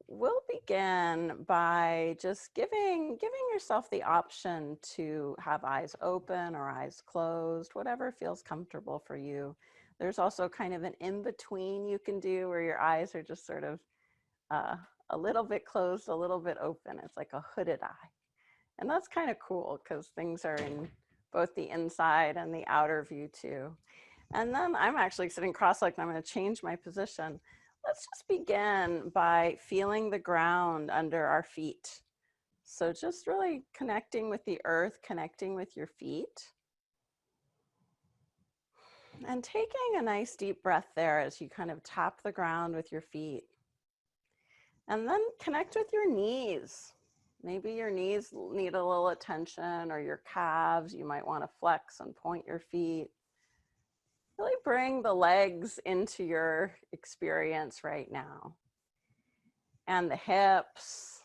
we'll begin by just giving yourself the option to have eyes open or eyes closed, whatever feels comfortable for you. There's also kind of an in-between you can do where your eyes are just sort of uh, a little bit closed, a little bit open. It's like a hooded eye. And that's kind of cool because things are in both the inside and the outer view too. And then I'm actually sitting cross-legged and I'm going to change my position. Let's just begin by feeling the ground under our feet. So just really connecting with the earth, connecting with your feet. And taking a nice deep breath there as you kind of tap the ground with your feet. And then connect with your knees. Maybe your knees need a little attention, or your calves. You might want to flex and point your feet. Really bring the legs into your experience right now. And the hips.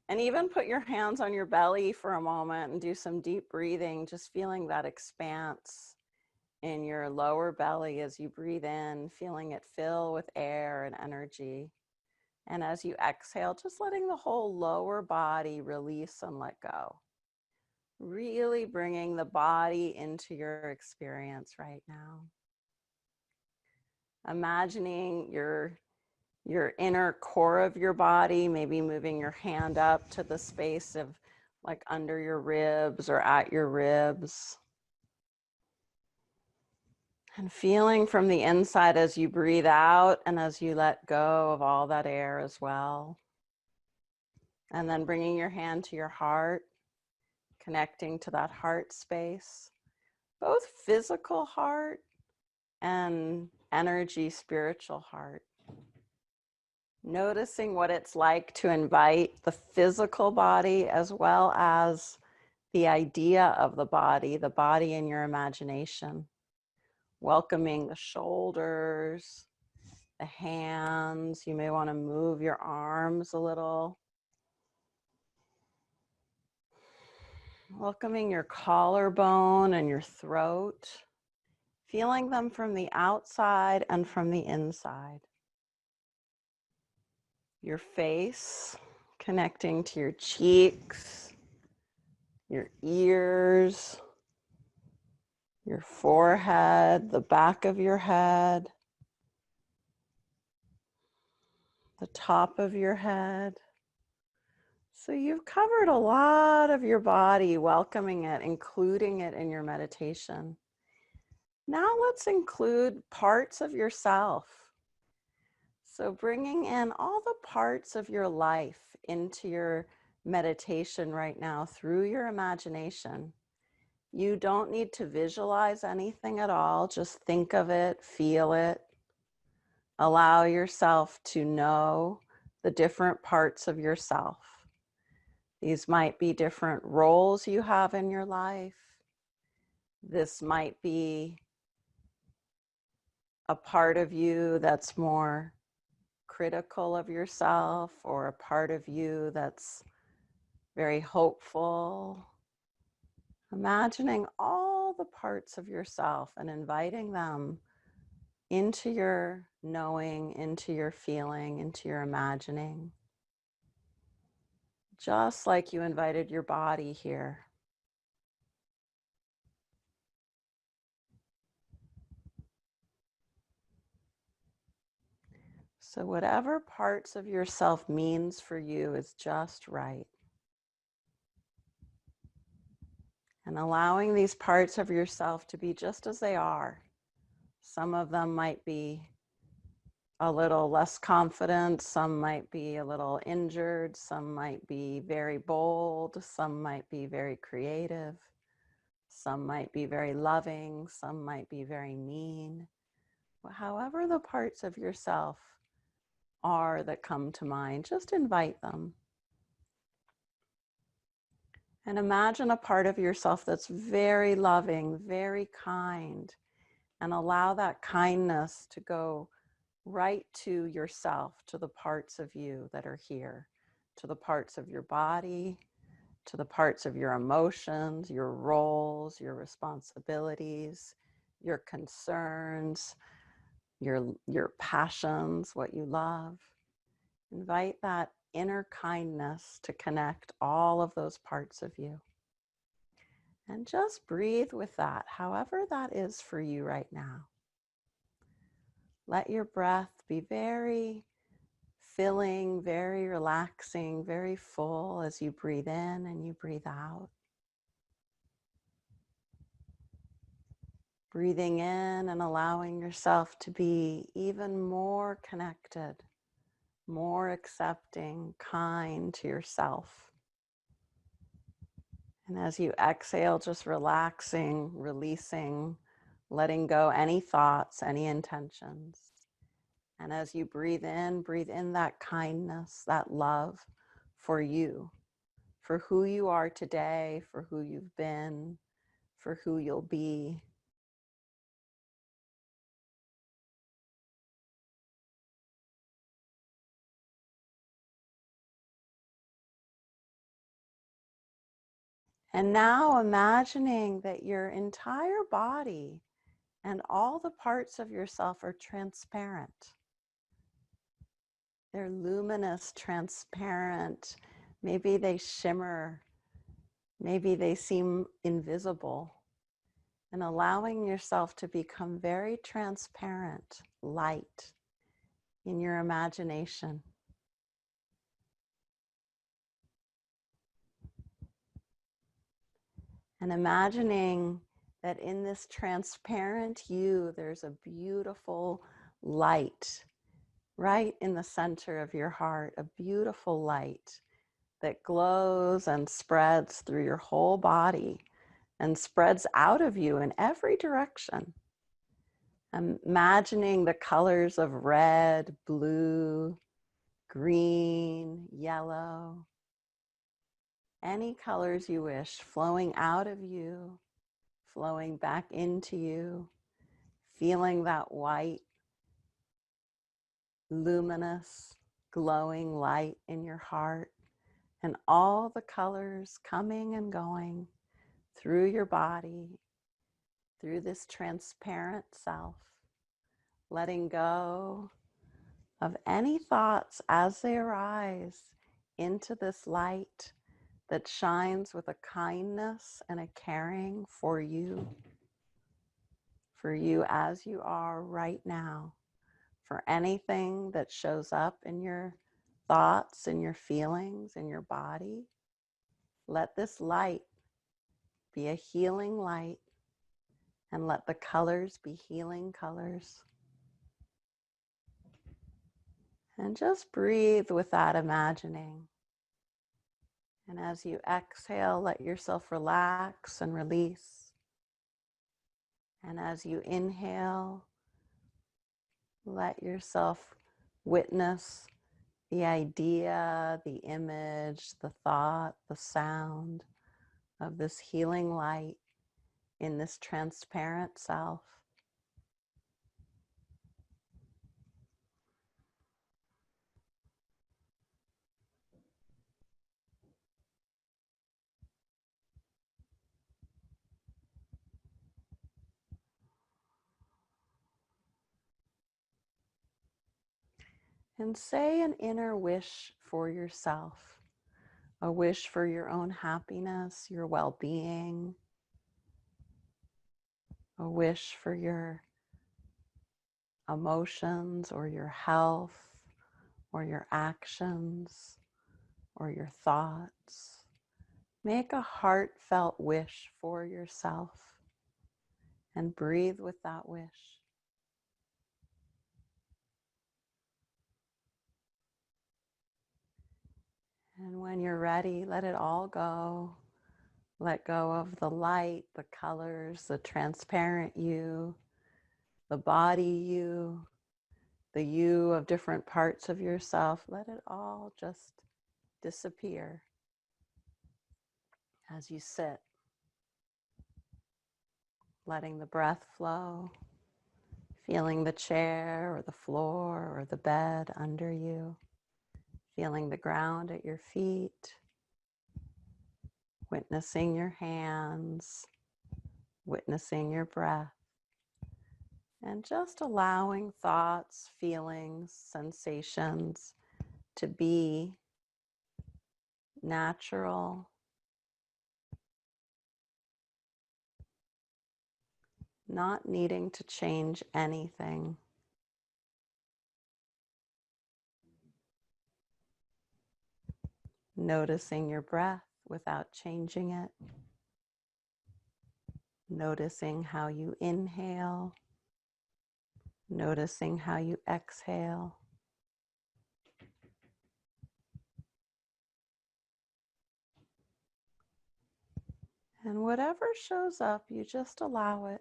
And even put your hands on your belly for a moment and do some deep breathing, just feeling that expanse in your lower belly as you breathe in, feeling it fill with air and energy. And as you exhale, just letting the whole lower body release and let go. Really bringing the body into your experience right now. Imagining your inner core of your body, maybe moving your hand up to the space of like under your ribs or at your ribs. And feeling from the inside as you breathe out and as you let go of all that air as well. And then bringing your hand to your heart, connecting to that heart space, both physical heart and energy, spiritual heart. Noticing what it's like to invite the physical body as well as the idea of the body in your imagination. Welcoming the shoulders, the hands. You may want to move your arms a little. Welcoming your collarbone and your throat. Feeling them from the outside and from the inside. Your face, connecting to your cheeks, your ears, your forehead, the back of your head, the top of your head. So you've covered a lot of your body, welcoming it, including it in your meditation. Now let's include parts of yourself. So bringing in all the parts of your life into your meditation right now through your imagination. You don't need to visualize anything at all. Just think of it, feel it. Allow yourself to know the different parts of yourself. These might be different roles you have in your life. This might be a part of you that's more critical of yourself, or a part of you that's very hopeful. Imagining all the parts of yourself and inviting them into your knowing, into your feeling, into your imagining. Just like you invited your body here. So whatever parts of yourself means for you is just right. And allowing these parts of yourself to be just as they are. Some of them might be a little less confident, some might be a little injured, some might be very bold, some might be very creative, some might be very loving, some might be very mean. However the parts of yourself are that come to mind, just invite them. And imagine a part of yourself that's very loving, very kind, and allow that kindness to go right to yourself, to the parts of you that are here, to the parts of your body, to the parts of your emotions, your roles, your responsibilities, your concerns, your passions, what you love. Invite that inner kindness to connect all of those parts of you. And just breathe with that, however that is for you right now. Let your breath be very filling, very relaxing, very full as you breathe in and you breathe out. Breathing in and allowing yourself to be even more connected, more accepting, kind to yourself. And as you exhale, just relaxing, releasing, letting go any thoughts, any intentions. And as you breathe in that kindness, that love for you, for who you are today, for who you've been, for who you'll be. And now imagining that your entire body and all the parts of yourself are transparent. They're luminous, transparent. Maybe they shimmer. Maybe they seem invisible. And allowing yourself to become very transparent, light in your imagination. And imagining that in this transparent you, there's a beautiful light right in the center of your heart, a beautiful light that glows and spreads through your whole body and spreads out of you in every direction. Imagining the colors of red, blue, green, yellow, any colors you wish, flowing out of you, flowing back into you, feeling that white, luminous, glowing light in your heart, and all the colors coming and going through your body, through this transparent self, letting go of any thoughts as they arise into this light that shines with a kindness and a caring for you as you are right now, for anything that shows up in your thoughts and your feelings in your body. Let this light be a healing light, and let the colors be healing colors. And just breathe with that imagining. And as you exhale, let yourself relax and release. And as you inhale, let yourself witness the idea, the image, the thought, the sound of this healing light in this transparent self. And say an inner wish for yourself, a wish for your own happiness, your well-being, a wish for your emotions or your health or your actions or your thoughts. Make a heartfelt wish for yourself and breathe with that wish. And when you're ready, let it all go. Let go of the light, the colors, the transparent you, the body you, the you of different parts of yourself. Let it all just disappear as you sit, letting the breath flow, feeling the chair or the floor or the bed under you, feeling the ground at your feet, witnessing your hands, witnessing your breath, and just allowing thoughts, feelings, sensations to be natural, not needing to change anything. Noticing your breath without changing it. Noticing how you inhale. Noticing how you exhale. And whatever shows up, you just allow it.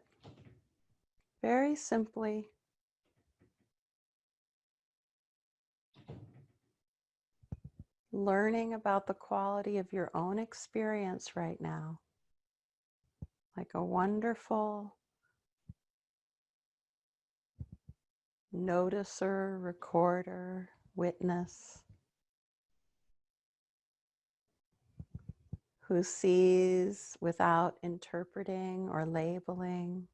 Very simply. Learning about the quality of your own experience right now. Like a wonderful noticer, recorder, witness who sees without interpreting or labeling,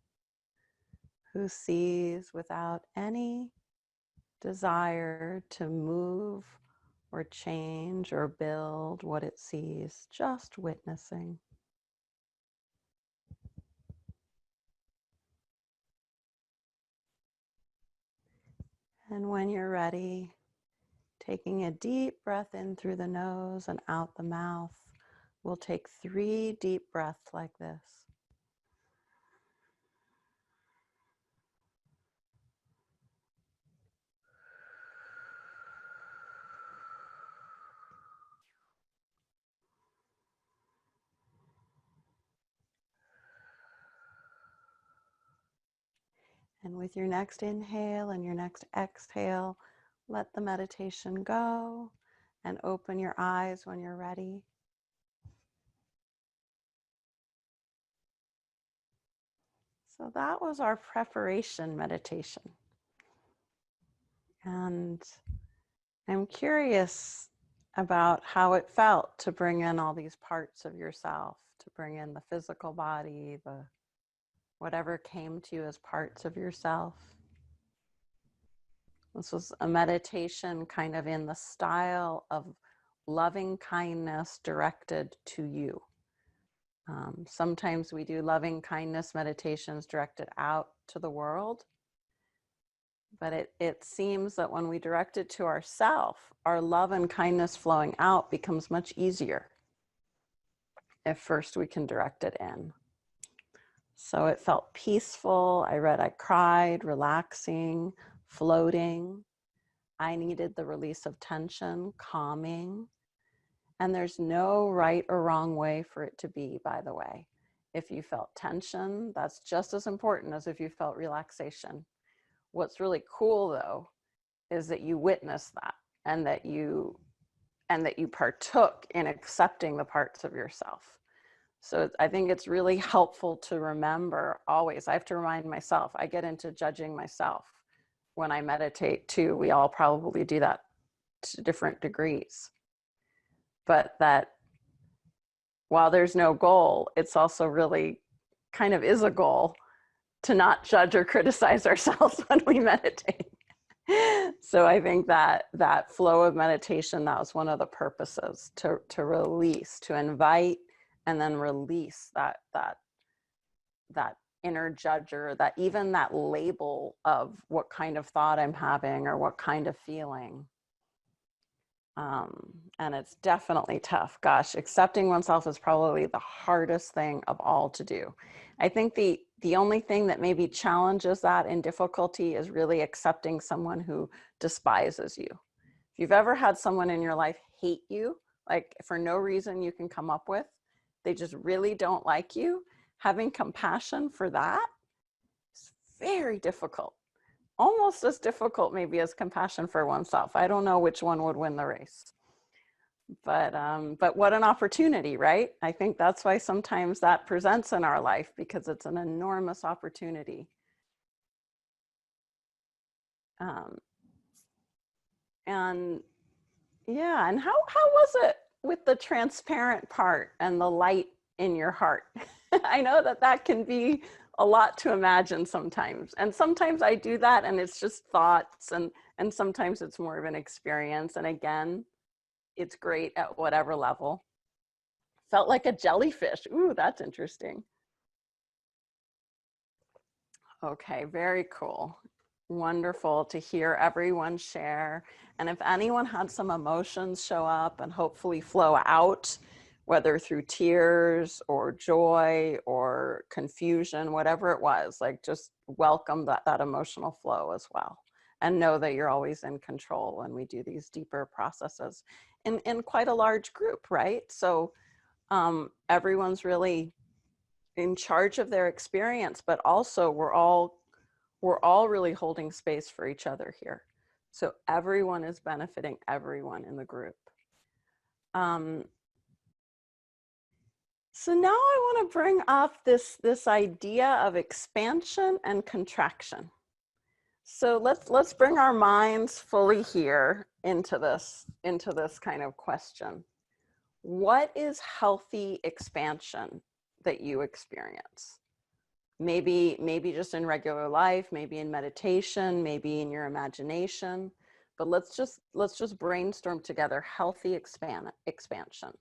who sees without any desire to move or change or build what it sees, just witnessing. And when you're ready, taking a deep breath in through the nose and out the mouth, we'll take 3 deep breaths like this. And with your next inhale and your next exhale, let the meditation go and open your eyes when you're ready. So that was our preparation meditation. And I'm curious about how it felt to bring in all these parts of yourself, to bring in the physical body, the whatever came to you as parts of yourself. This was a meditation kind of in the style of loving kindness directed to you. Sometimes we do loving kindness meditations directed out to the world, but it seems that when we direct it to ourselves, our love and kindness flowing out becomes much easier if first we can direct it in. So it felt peaceful. I cried, relaxing, floating. I needed the release of tension, calming. And there's no right or wrong way for it to be, by the way. If you felt tension, that's just as important as if you felt relaxation. What's really cool, though, is that you witnessed that and that you partook in accepting the parts of yourself. So I think it's really helpful to remember always. I have to remind myself, I get into judging myself when I meditate too. We all probably do that to different degrees. But that while there's no goal, it's also really kind of is a goal to not judge or criticize ourselves when we meditate. So I think that flow of meditation, that was one of the purposes, to release, to invite and then release that inner judger, that even that label of what kind of thought I'm having or what kind of feeling. And it's definitely tough. Gosh, accepting oneself is probably the hardest thing of all to do. I think the only thing that maybe challenges that in difficulty is really accepting someone who despises you. If you've ever had someone in your life hate you, like for no reason you can come up with, they just really don't like you, having compassion for that is very difficult. Almost as difficult maybe as compassion for oneself. I don't know which one would win the race. But what an opportunity, right? I think that's why sometimes that presents in our life, because it's an enormous opportunity. And yeah, and how was it with the transparent part and the light in your heart? I know that can be a lot to imagine sometimes. And sometimes I do that and it's just thoughts and And sometimes it's more of an experience. And again, it's great at whatever level. Felt like a jellyfish. Ooh, that's interesting. Okay, very cool. Wonderful to hear everyone share. And if anyone had some emotions show up and hopefully flow out, whether through tears or joy or confusion, whatever it was, like just welcome that emotional flow as well. And know that you're always in control when we do these deeper processes in quite a large group, right? So everyone's really in charge of their experience, but also we're all really holding space for each other here. So everyone is benefiting everyone in the group. So now I want to bring up this idea of expansion and contraction. So let's bring our minds fully here into this kind of question. What is healthy expansion that you experience? Maybe just in regular life, maybe in meditation, maybe in your imagination, but let's just brainstorm together healthy expansion.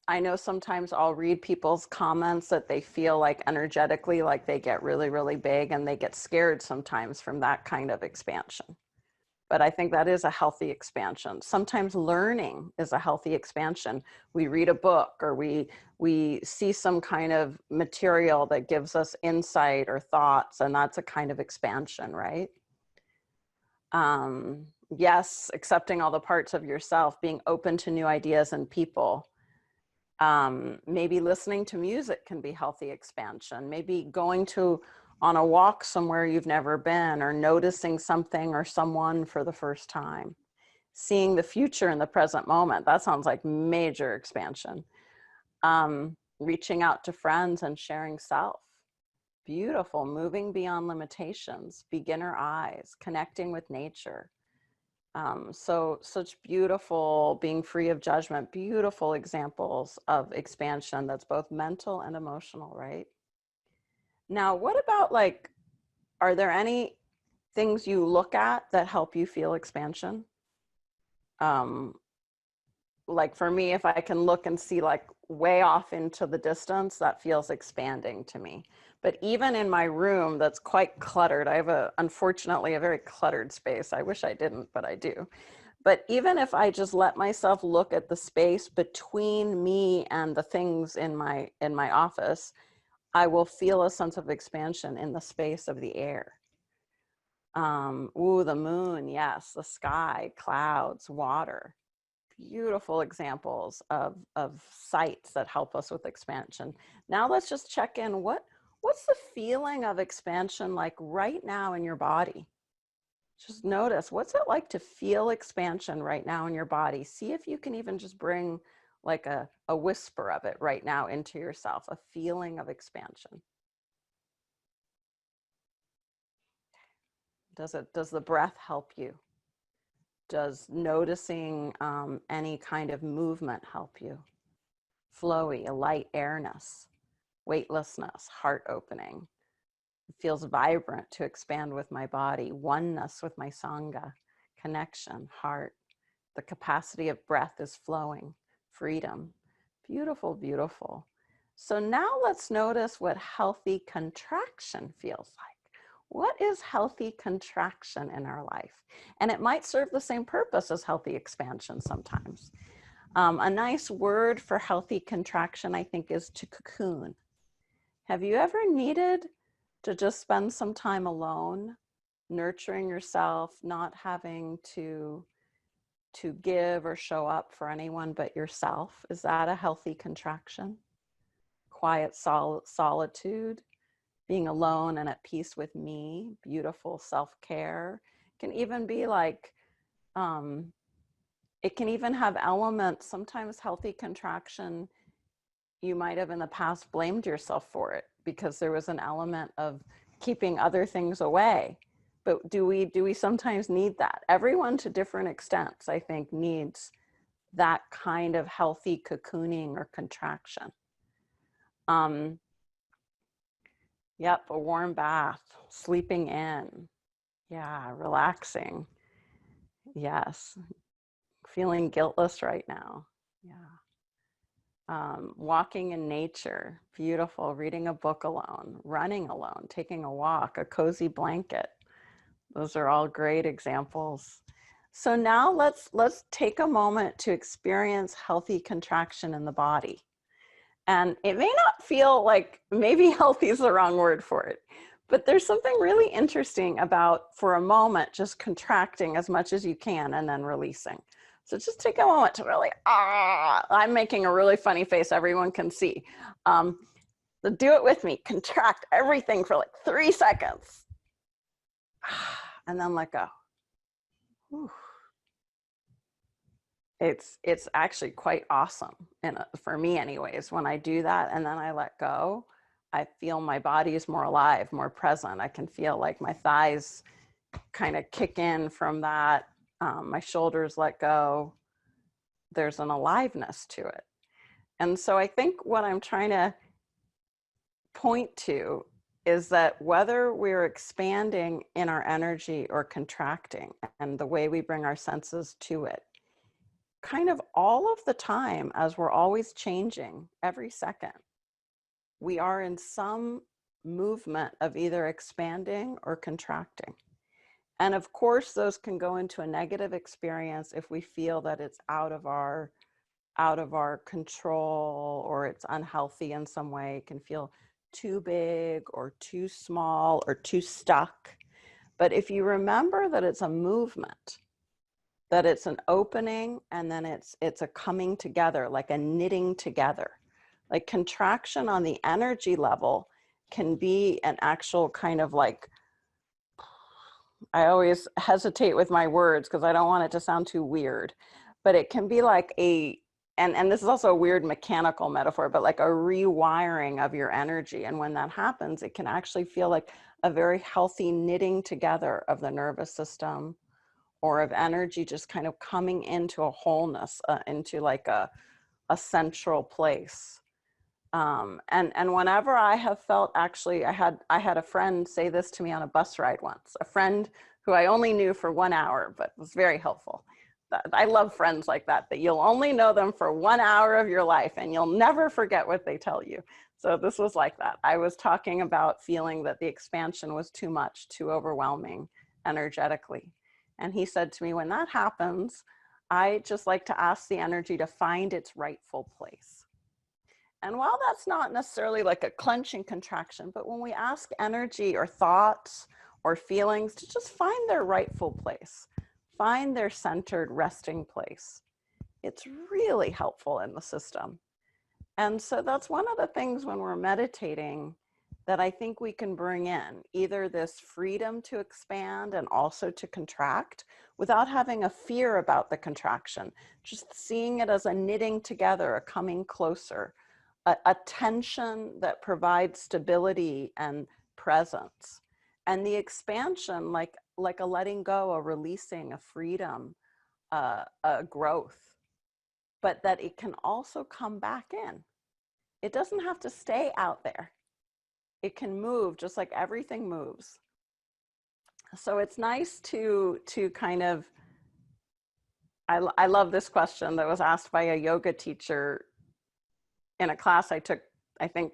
I know sometimes I'll read people's comments that they feel like energetically like they get really, really big, and they get scared sometimes from that kind of expansion. But I think that is a healthy expansion. Sometimes learning is a healthy expansion. We read a book, or we see some kind of material that gives us insight or thoughts, and that's a kind of expansion, right? Yes, accepting all the parts of yourself, being open to new ideas and people. Maybe listening to music can be healthy expansion. Maybe going on a walk somewhere you've never been, or noticing something or someone for the first time. Seeing the future in the present moment. That sounds like major expansion. Reaching out to friends and sharing self. Beautiful. Moving beyond limitations. Beginner eyes. Connecting with nature. So such beautiful, being free of judgment, beautiful examples of expansion that's both mental and emotional, right? Now, what about, like, are there any things you look at that help you feel expansion? Like for me, if I can look and see like way off into the distance, that feels expanding to me. But even in my room that's quite cluttered, I have unfortunately a very cluttered space. I wish I didn't, but I do. But even if I just let myself look at the space between me and the things in my office, I will feel a sense of expansion in the space of the air. Ooh, the moon, yes, the sky, clouds, water. Beautiful examples of sights that help us with expansion. Now let's just check in. What's the feeling of expansion like right now in your body? Just notice, what's it like to feel expansion right now in your body? See if you can even just bring like a whisper of it right now into yourself, a feeling of expansion. Does the breath help you? Does noticing any kind of movement help you? Flowy, a light airness, weightlessness, heart opening. It feels vibrant to expand with my body, oneness with my Sangha, connection, heart. The capacity of breath is flowing, freedom. Beautiful, beautiful. So now let's notice what healthy contraction feels like. What is healthy contraction in our life? And it might serve the same purpose as healthy expansion sometimes. A nice word for healthy contraction, I think, is to cocoon. Have you ever needed to just spend some time alone, nurturing yourself, not having to give or show up for anyone but yourself? Is that a healthy contraction? Quiet solitude, being alone and at peace with me, beautiful self-care. Can even be like, it can even have elements, sometimes healthy contraction, you might have in the past blamed yourself for it because there was an element of keeping other things away. But do we sometimes need that? Everyone to different extents, I think, needs that kind of healthy cocooning or contraction. Yep, a warm bath, sleeping in, Yeah, relaxing. Yes. Feeling guiltless right now. Yeah. Walking in nature, beautiful. Reading a book alone, running alone, taking a walk, a cozy blanket. Those are all great examples. So now let's take a moment to experience healthy contraction in the body. And it may not feel like, maybe healthy is the wrong word for it, but there's something really interesting about, for a moment, just contracting as much as you can and then releasing. So just take a moment to really, I'm making a really funny face everyone can see. So do it with me. Contract everything for like 3 seconds. And then let go. Whew. It's actually quite awesome, and for me anyways, when I do that and then I let go, I feel my body is more alive, more present. I can feel like my thighs kind of kick in from that. My shoulders let go. There's an aliveness to it. And so I think what I'm trying to point to is that whether we're expanding in our energy or contracting, and the way we bring our senses to it, kind of all of the time, as we're always changing every second, we are in some movement of either expanding or contracting. And of course, those can go into a negative experience if we feel that it's out of our control, or it's unhealthy in some way. It can feel too big or too small or too stuck. But if you remember that it's a movement, that it's an opening, and then it's a coming together, like a knitting together. Like contraction on the energy level can be an actual kind of like, I always hesitate with my words because I don't want it to sound too weird, but it can be like and this is also a weird mechanical metaphor, but like a rewiring of your energy. And when that happens, it can actually feel like a very healthy knitting together of the nervous system, or of energy just kind of coming into a wholeness, into like a central place. And whenever I have felt, actually, I had a friend say this to me on a bus ride once, a friend who I only knew for 1 hour, but was very helpful. I love friends like that you'll only know them for 1 hour of your life and you'll never forget what they tell you. So this was like that. I was talking about feeling that the expansion was too much, too overwhelming energetically. And he said to me, when that happens, I just like to ask the energy to find its rightful place. And while that's not necessarily like a clenching contraction, but when we ask energy or thoughts or feelings to just find their rightful place, find their centered resting place, it's really helpful in the system. And so that's one of the things when we're meditating that I think we can bring in, either this freedom to expand and also to contract without having a fear about the contraction, just seeing it as a knitting together, a coming closer, a tension that provides stability and presence. And the expansion, like a letting go, a releasing, a freedom, a growth, but that it can also come back in. It doesn't have to stay out there. It can move just like everything moves. So it's nice to kind of, I love this question that was asked by a yoga teacher in a class I took, I think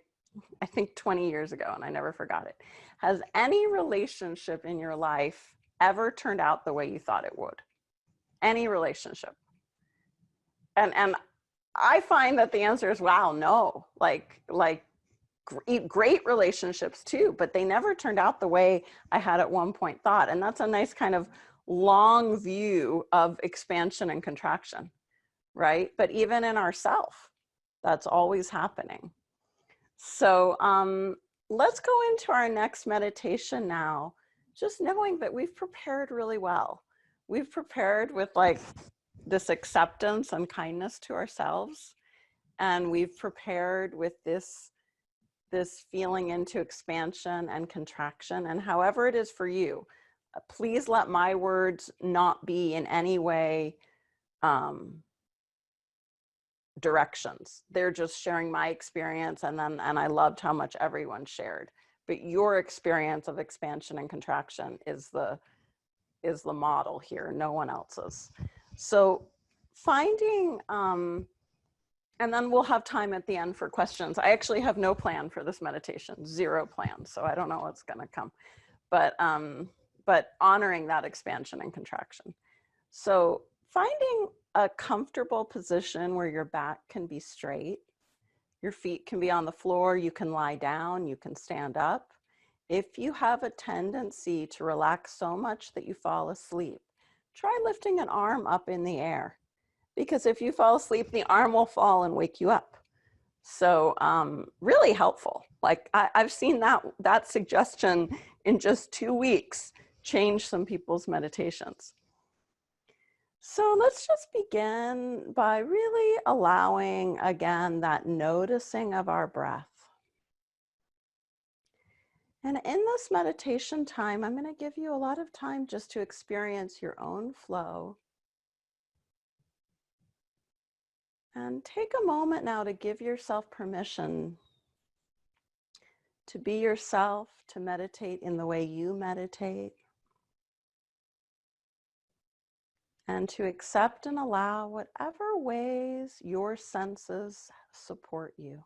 20 years ago, and I never forgot it. Has any relationship in your life ever turned out the way you thought it would? Any relationship? And I find that the answer is, wow, no. Like great relationships too, but they never turned out the way I had at one point thought. And that's a nice kind of long view of expansion and contraction, right? But even in ourself, that's always happening. So let's go into our next meditation now, just knowing that we've prepared really well. We've prepared with like this acceptance and kindness to ourselves. And we've prepared with this feeling into expansion and contraction. And however it is for you, please let my words not be in any way directions. They're just sharing my experience, and I loved how much everyone shared. But your experience of expansion and contraction is the is the model here, no one else's. So finding, and then we'll have time at the end for questions. I actually have no plan for this meditation, zero plan. So I don't know what's gonna come, but honoring that expansion and contraction. So finding a comfortable position where your back can be straight, your feet can be on the floor, you can lie down, you can stand up. If you have a tendency to relax so much that you fall asleep, try lifting an arm up in the air, because if you fall asleep, the arm will fall and wake you up. So really helpful. Like I've seen that suggestion in just 2 weeks change some people's meditations. So let's just begin by really allowing, again, that noticing of our breath. And in this meditation time, I'm going to give you a lot of time just to experience your own flow. And take a moment now to give yourself permission to be yourself, to meditate in the way you meditate, and to accept and allow whatever ways your senses support you.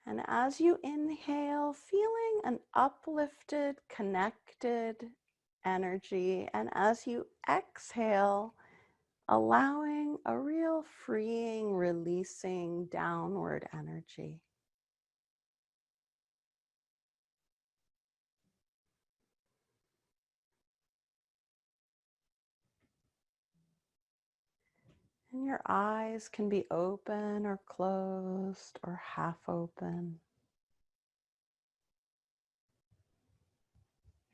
And as you inhale, feeling an uplifted, connected energy, and as you exhale, allowing a real freeing, releasing downward energy. And your eyes can be open or closed or half open.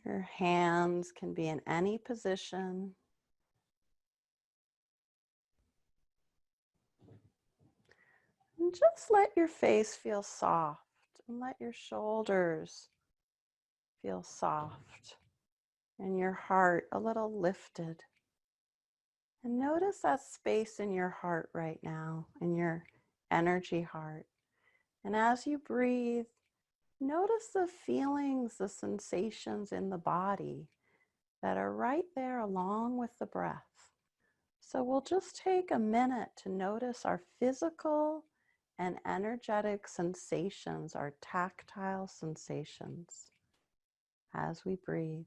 Your hands can be in any position. And just let your face feel soft, and let your shoulders feel soft, and your heart a little lifted. And notice that space in your heart right now, in your energy heart. And as you breathe, notice the feelings, the sensations in the body that are right there along with the breath. So we'll just take a minute to notice our physical and energetic sensations, our tactile sensations as we breathe.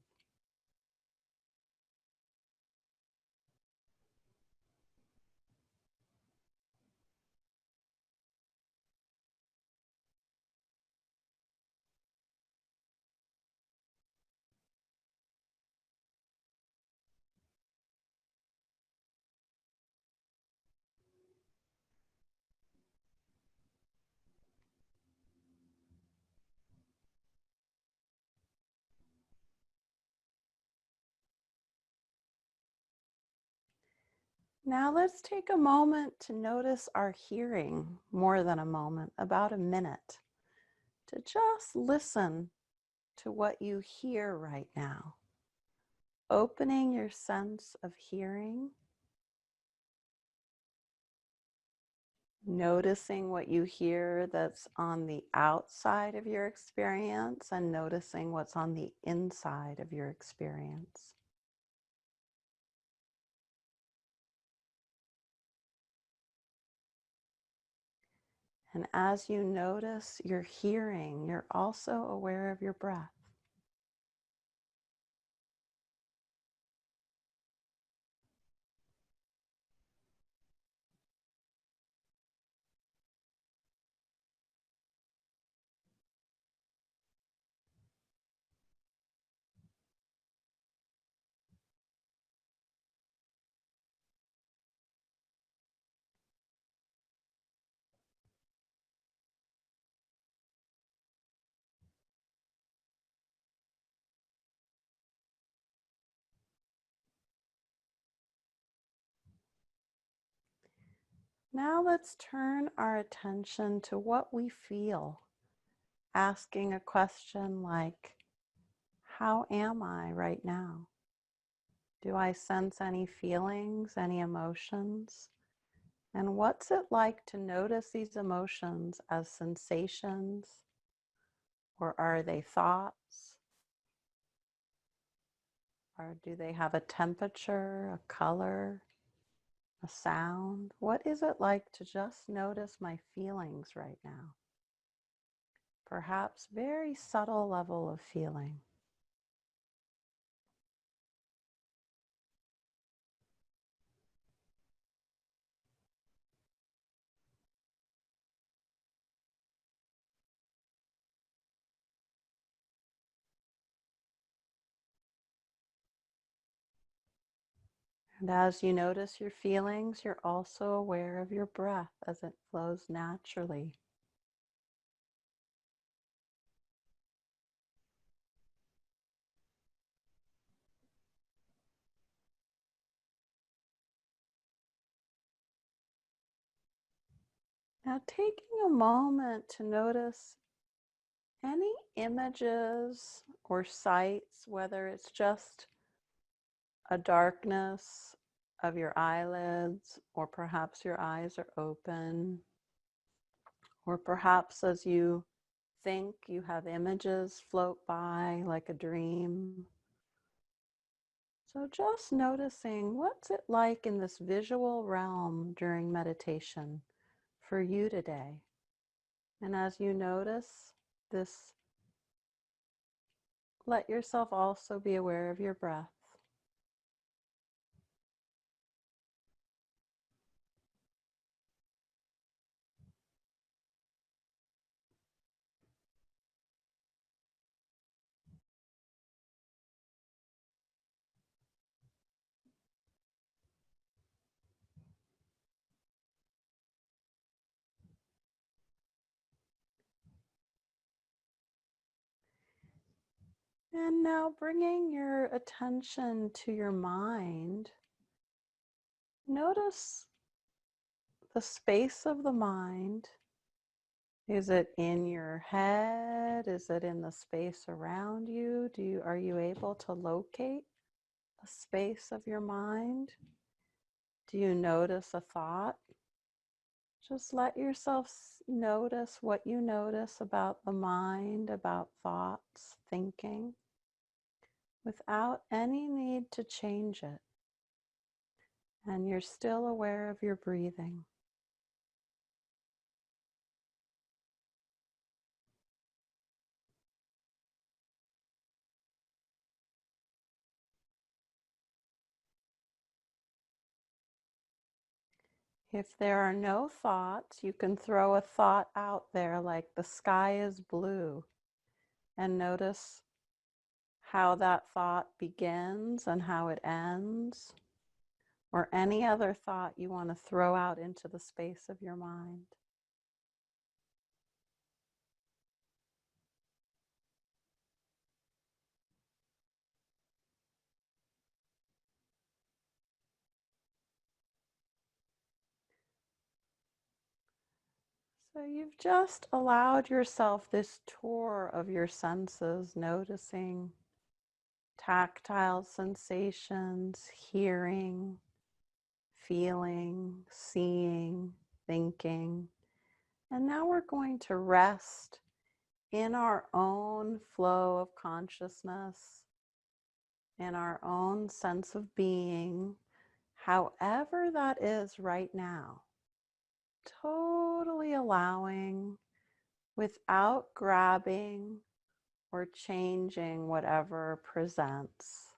Now let's take a moment to notice our hearing, more than a moment, about a minute, to just listen to what you hear right now. Opening your sense of hearing, noticing what you hear that's on the outside of your experience, and noticing what's on the inside of your experience. And as you notice your hearing, you're also aware of your breath. Now let's turn our attention to what we feel, asking a question like, how am I right now? Do I sense any feelings, any emotions? And what's it like to notice these emotions as sensations Or are they thoughts? Or do they have a temperature, a color, a sound? What is it like to just notice my feelings right now? Perhaps very subtle level of feeling. And as you notice your feelings, you're also aware of your breath as it flows naturally. Now, taking a moment to notice any images or sights, whether it's just a darkness of your eyelids, or perhaps your eyes are open, or perhaps as you think you have images float by like a dream. So just noticing what's it like in this visual realm during meditation for you today. And as you notice this, let yourself also be aware of your breath. And now bringing your attention to your mind, notice the space of the mind. Is it in your head? Is it in the space around you? Are you able to locate the space of your mind? Do you notice a thought? Just let yourself notice what you notice about the mind, about thoughts, thinking, without any need to change it. And you're still aware of your breathing. If there are no thoughts, you can throw a thought out there like the sky is blue, and notice how that thought begins and how it ends, or any other thought you want to throw out into the space of your mind. So you've just allowed yourself this tour of your senses, noticing tactile sensations, hearing, feeling, seeing, thinking. And now we're going to rest in our own flow of consciousness, in our own sense of being, however that is right now. Totally allowing without grabbing or changing whatever presents.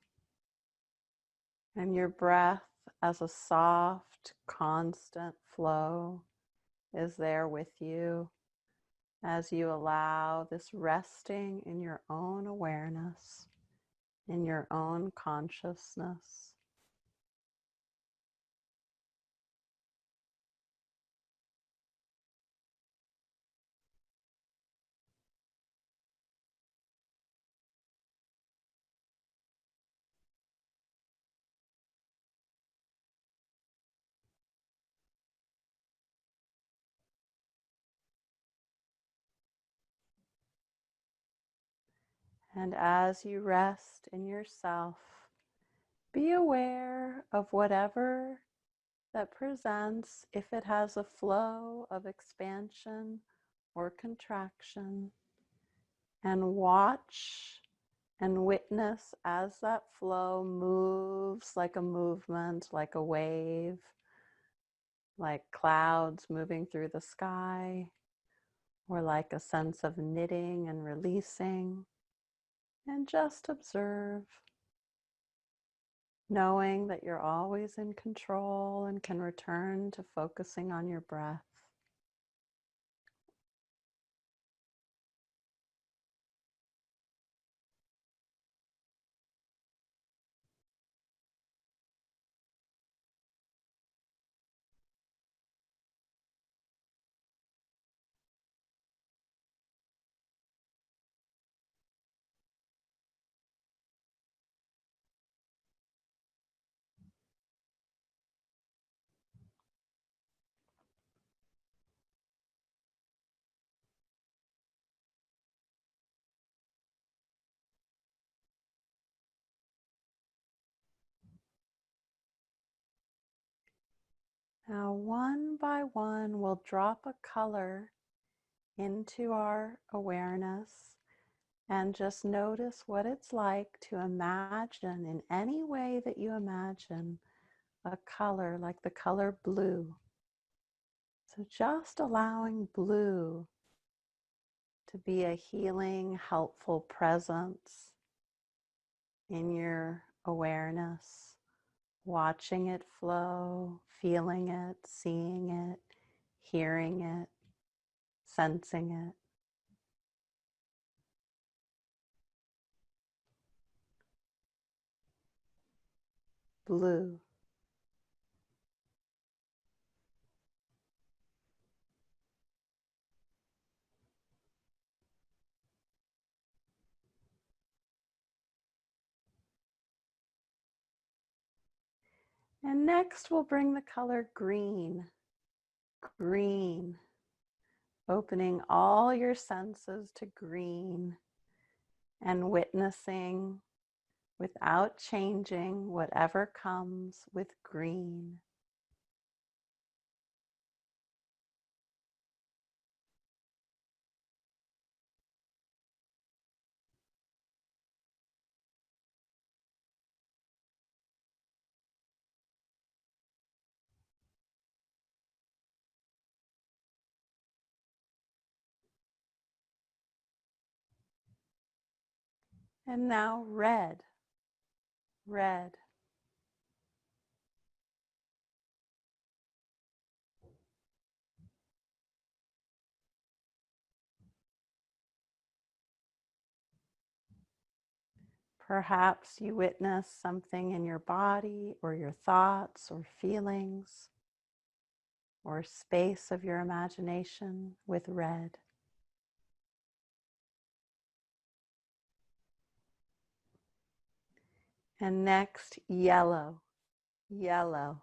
And your breath as a soft, constant flow is there with you as you allow this resting in your own awareness, in your own consciousness. And as you rest in yourself, be aware of whatever that presents, if it has a flow of expansion or contraction, and watch and witness as that flow moves like a movement, like a wave, like clouds moving through the sky, or like a sense of knitting and releasing. And just observe, knowing that you're always in control and can return to focusing on your breath. Now, one by one, we'll drop a color into our awareness and just notice what it's like to imagine, in any way that you imagine, a color like the color blue. So just allowing blue to be a healing, helpful presence in your awareness, watching it flow, feeling it, seeing it, hearing it, sensing it. Blue. And next we'll bring the color green. Green. Opening all your senses to green and witnessing without changing whatever comes with green. And now red. Red. Perhaps you witness something in your body or your thoughts or feelings or space of your imagination with red. And next, yellow. Yellow.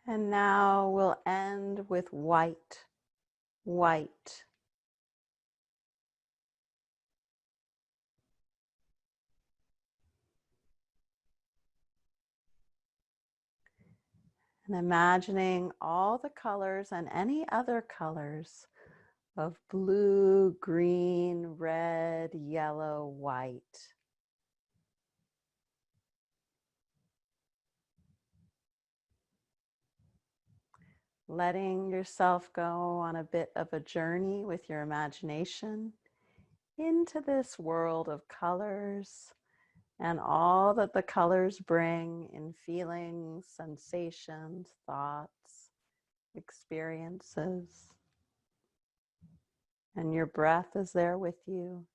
And now we'll end with white. White. And imagining all the colors and any other colors of blue, green, red, yellow, white. Letting yourself go on a bit of a journey with your imagination into this world of colors and all that the colors bring in feelings, sensations, thoughts, experiences. And your breath is there with you.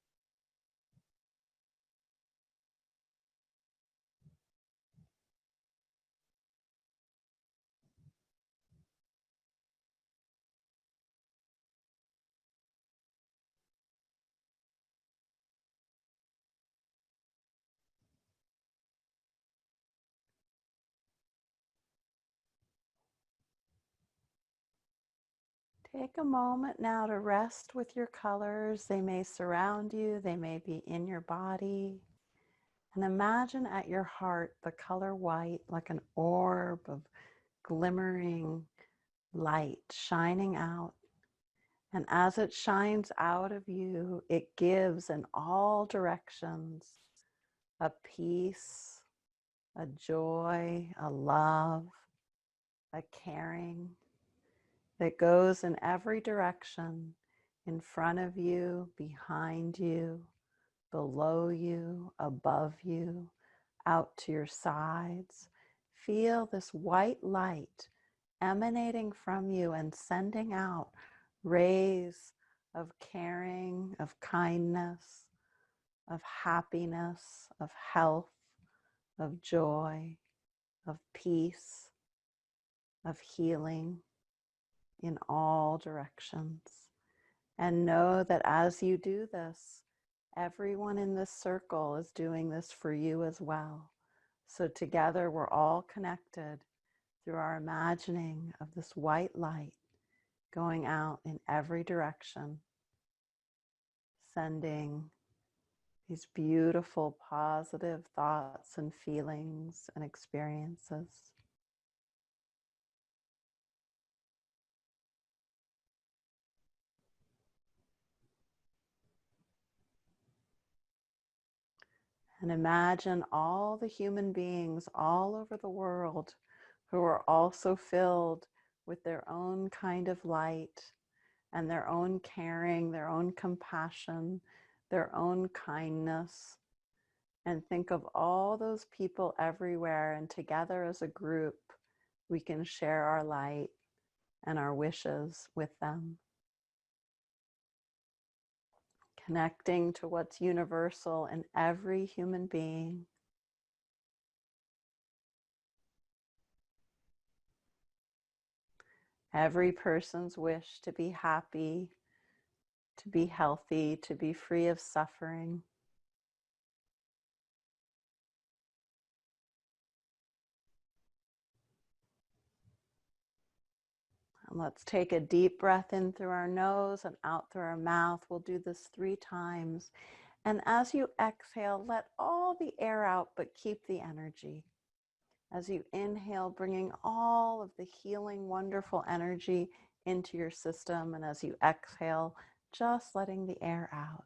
Take a moment now to rest with your colors. They may surround you, they may be in your body. And imagine at your heart the color white, like an orb of glimmering light shining out. And as it shines out of you, it gives in all directions a peace, a joy, a love, a caring that goes in every direction, in front of you, behind you, below you, above you, out to your sides. Feel this white light emanating from you and sending out rays of caring, of kindness, of happiness, of health, of joy, of peace, of healing in all directions. And know that as you do this, everyone in this circle is doing this for you as well. So together we're all connected through our imagining of this white light going out in every direction, sending these beautiful positive thoughts and feelings and experiences. And imagine all the human beings all over the world who are also filled with their own kind of light and their own caring, their own compassion, their own kindness. And think of all those people everywhere, and together as a group, we can share our light and our wishes with them. Connecting to what's universal in every human being. Every person's wish to be happy, to be healthy, to be free of suffering. And let's take a deep breath in through our nose and out through our mouth. We'll do this 3 times. And as you exhale, let all the air out, but keep the energy. As you inhale, bringing all of the healing, wonderful energy into your system. And as you exhale, just letting the air out.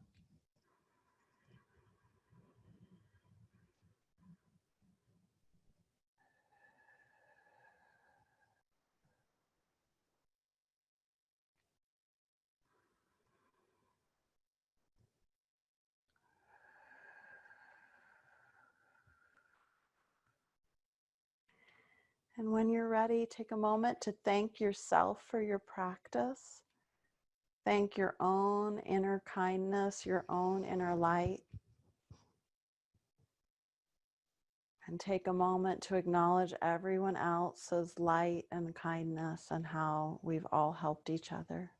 And when you're ready, take a moment to thank yourself for your practice. Thank your own inner kindness, your own inner light. And take a moment to acknowledge everyone else's light and kindness and how we've all helped each other.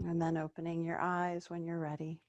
And then opening your eyes when you're ready.